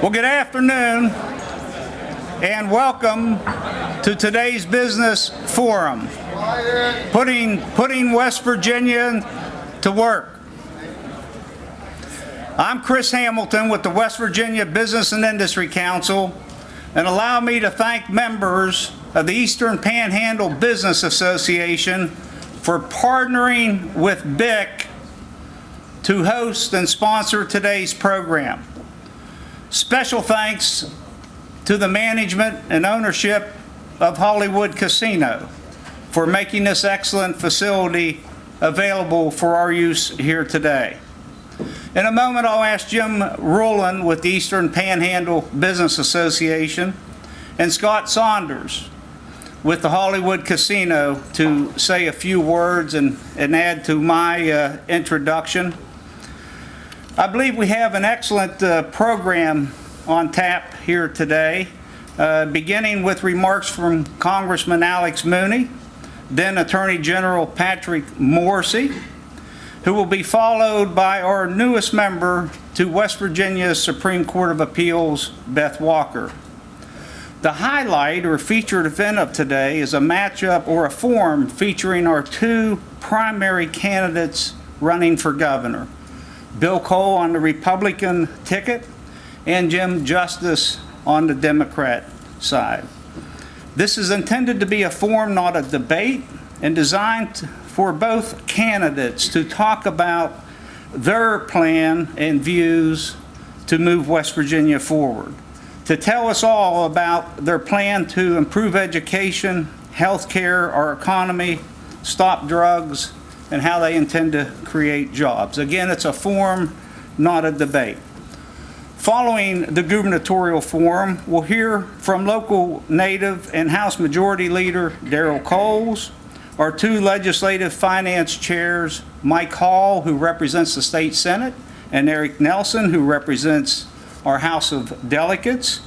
Well, good afternoon and welcome to today's business forum, putting West Virginia to work. I'm Chris Hamilton with the West Virginia Business and Industry Council, and allow me to thank members of the Eastern Panhandle Business Association for partnering with BIC to host and sponsor today's program. Special thanks to the management and ownership of Hollywood Casino for making this excellent facility available for our use here today. In a moment, I'll ask Jim Rowland with the Eastern Panhandle Business Association and Scott Saunders with the Hollywood Casino to say a few words and add to my introduction. I believe we have an excellent program on tap here today, beginning with remarks from Congressman Alex Mooney, then Attorney General Patrick Morrissey, who will be followed by our newest member to West Virginia's Supreme Court of Appeals, Beth Walker. The highlight or featured event of today is a matchup or a forum featuring our two primary candidates running for governor, Bill Cole on the Republican ticket and Jim Justice on the Democrat side. This is intended to be a forum, not a debate, and designed for both candidates to talk about their plan and views to move West Virginia forward, to tell us all about their plan to improve education, health care, our economy, stop drugs, and how they intend to create jobs. Again, it's a forum, not a debate. Following the gubernatorial forum, we'll hear from local Native and House Majority Leader Darrell Coles, our two legislative finance chairs, Mike Hall, who represents the state Senate, and Eric Nelson, who represents our House of Delegates.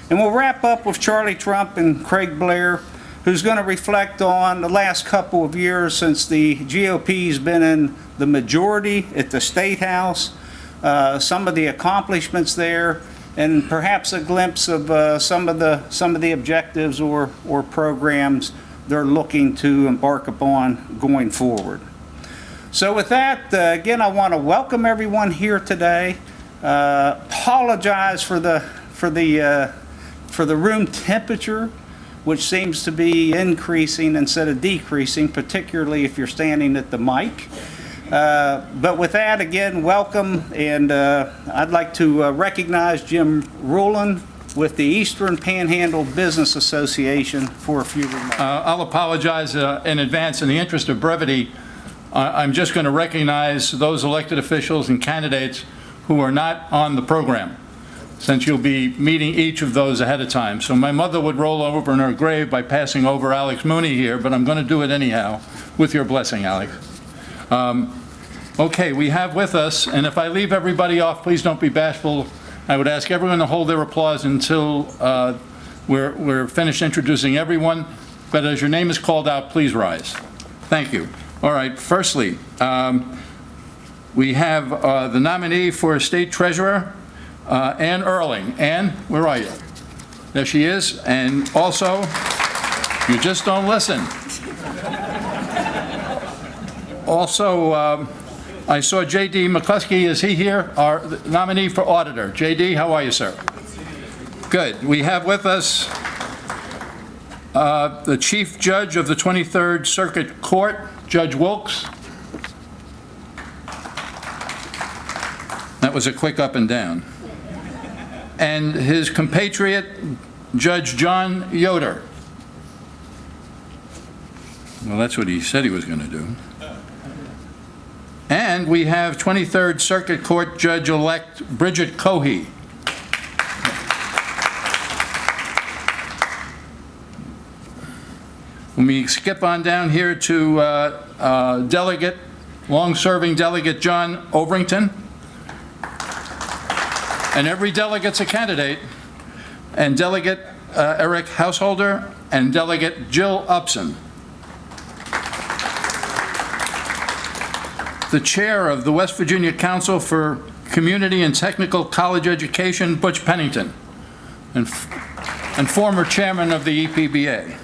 And we'll wrap up with Charlie Trump and Craig Blair, who's going to reflect on the last couple of years since the GOP's been in the majority at the State House, some of the accomplishments there, and perhaps a glimpse of some of the objectives or programs they're looking to embark upon going forward. So with that, again, I want to welcome everyone here today. Apologize for the room temperature, which seems to be increasing instead of decreasing, particularly if you're standing at the mic. But with that, again, welcome, and I'd like to recognize Jim Rowland with the Eastern Panhandle Business Association for a few remarks. I'll apologize in advance. In the interest of brevity, I'm just going to recognize those elected officials and candidates who are not on the program, since you'll be meeting each of those ahead of time. So my mother would roll over in her grave by passing over Alex Mooney here, but I'm going to do it anyhow, with your blessing, Alex. Okay, we have with us, and if I leave everybody off, please don't be bashful. I would ask everyone to hold their applause until we're finished introducing everyone, but as your name is called out, please rise. Thank you. All right, firstly, we have the nominee for State Treasurer, Ann Erling. Ann, where are you? There she is. And also, you just don't listen. Also, I saw J.D. McCluskey. Is he here? Our nominee for Auditor. J.D., how are you, sir? Good. We have with us the Chief Judge of the 23rd Circuit Court, Judge Wilkes. That was a quick up and down. And his compatriot, Judge John Yoder. Well, that's what he said he was going to do. And we have 23rd Circuit Court Judge-elect Bridget Cohey. When we skip on down here to Delegate, long-serving Delegate John Overington. And every delegate's a candidate. And Delegate Eric Householder and Delegate Jill Upson. The chair of the West Virginia Council for Community and Technical College Education, Butch Pennington, and former chairman of the EPBA.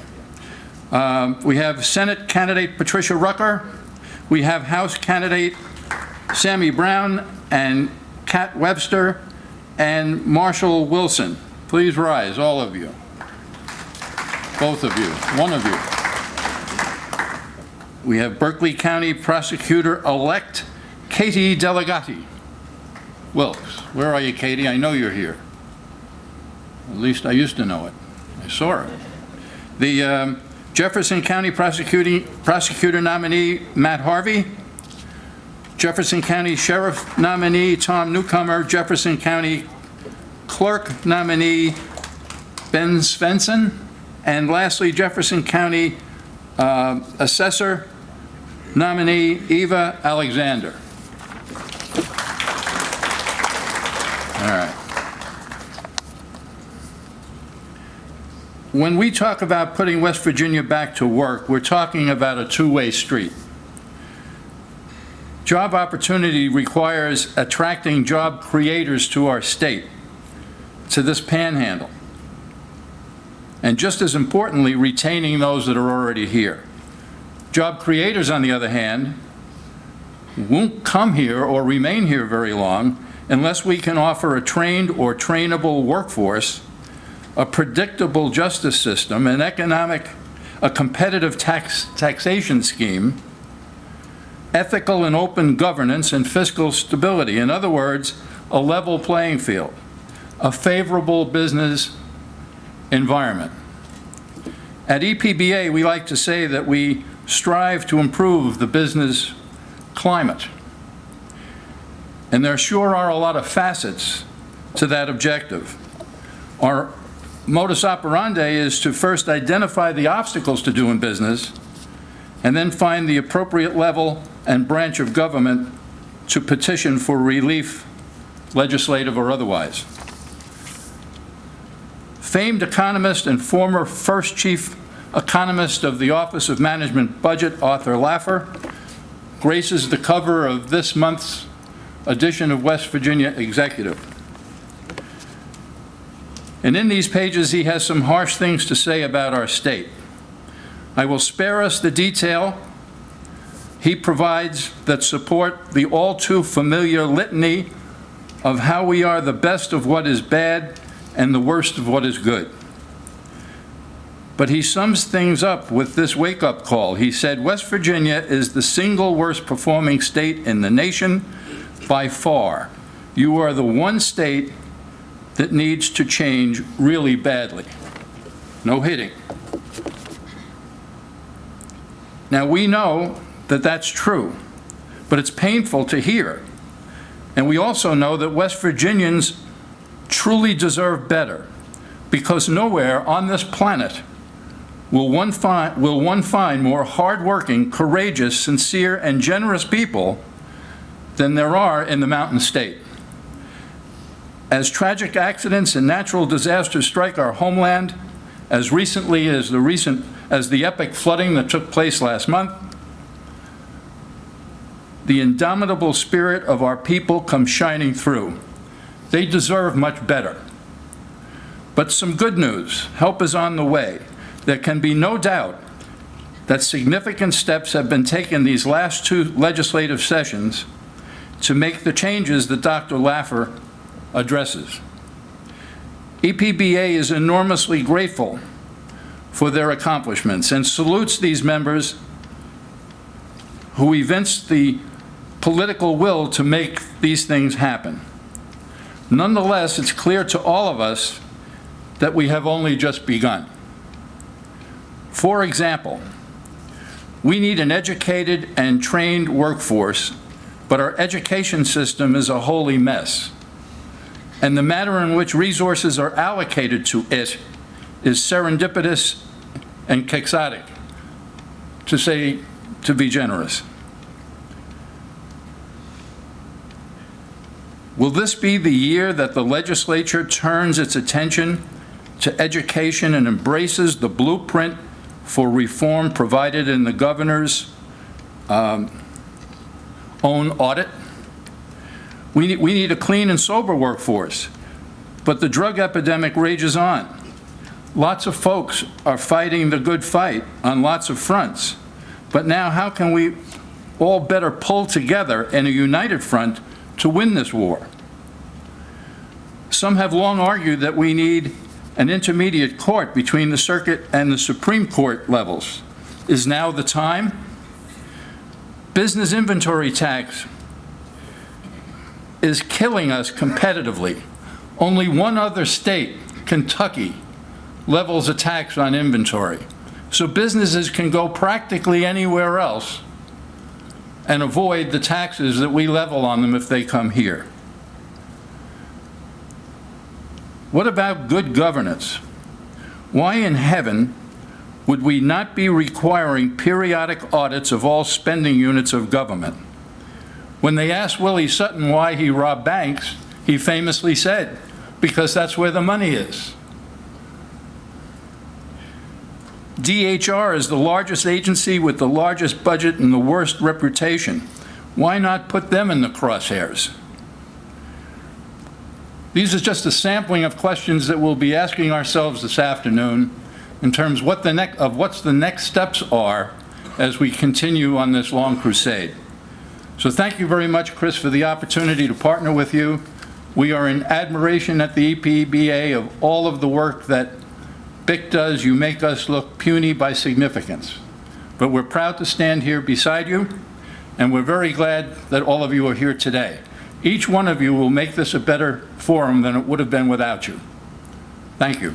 We have Senate candidate Patricia Rucker. We have House candidate Sammy Brown and Kat Webster and Marshall Wilson. Please rise, all of you. Both of you, one of you. We have Berkeley County Prosecutor-elect Katie Delegati Wilkes. Where are you, Katie? I know you're here. At least I used to know it. I saw her. The Jefferson County Prosecutor nominee Matt Harvey. Jefferson County Sheriff nominee Tom Newcomer. Jefferson County Clerk nominee Ben Svensson. And lastly, Jefferson County Assessor nominee Eva Alexander. All right. When we talk about putting West Virginia back to work, we're talking about a two-way street. Job opportunity requires attracting job creators to our state, to this panhandle. And just as importantly, retaining those that are already here. Job creators, on the other hand, won't come here or remain here very long unless we can offer a trained or trainable workforce, a predictable justice system, a competitive taxation scheme, ethical and open governance, and fiscal stability. In other words, a level playing field, a favorable business environment. At EPBA, we like to say that we strive to improve the business climate. And there sure are a lot of facets to that objective. Our modus operandi is to first identify the obstacles to doing business and then find the appropriate level and branch of government to petition for relief, legislative or otherwise. Famed economist and former first chief economist of the Office of Management Budget, Arthur Laffer, graces the cover of this month's edition of West Virginia Executive. And in these pages, he has some harsh things to say about our state. I will spare us the detail he provides that support the all too familiar litany of how we are the best of what is bad and the worst of what is good. But he sums things up with this wake-up call. He said, West Virginia is the single worst performing state in the nation by far. You are the one state that needs to change really badly. No hitting. Now, we know that that's true, but it's painful to hear. And we also know that West Virginians truly deserve better, because nowhere on this planet will one find more hardworking, courageous, sincere, and generous people than there are in the Mountain State. As tragic accidents and natural disasters strike our homeland, as recently as the epic flooding that took place last month, the indomitable spirit of our people comes shining through. They deserve much better. But some good news. Help is on the way. There can be no doubt that significant steps have been taken these last two legislative sessions to make the changes that Dr. Laffer addresses. EPBA is enormously grateful for their accomplishments and salutes these members who evinced the political will to make these things happen. Nonetheless, it's clear to all of us that we have only just begun. For example, we need an educated and trained workforce, but our education system is a holy mess. And the manner in which resources are allocated to it is serendipitous and quixotic, to be generous. Will this be the year that the legislature turns its attention to education and embraces the blueprint for reform provided in the governor's own audit? We need a clean and sober workforce, but the drug epidemic rages on. Lots of folks are fighting the good fight on lots of fronts, but now how can we all better pull together in a united front to win this war? Some have long argued that we need an intermediate court between the circuit and the Supreme Court levels. Is now the time? Business inventory tax is killing us competitively. Only one other state, Kentucky, levels a tax on inventory. So businesses can go practically anywhere else and avoid the taxes that we level on them if they come here. What about good governance? Why in heaven would we not be requiring periodic audits of all spending units of government? When they asked Willie Sutton why he robbed banks, he famously said, because that's where the money is. DHR is the largest agency with the largest budget and the worst reputation. Why not put them in the crosshairs? These are just a sampling of questions that we'll be asking ourselves this afternoon in terms of what the next steps are as we continue on this long crusade. So thank you very much, Chris, for the opportunity to partner with you. We are in admiration at the EPBA of all of the work that BIC does. You make us look puny by significance. But we're proud to stand here beside you, and we're very glad that all of you are here today. Each one of you will make this a better forum than it would have been without you. Thank you.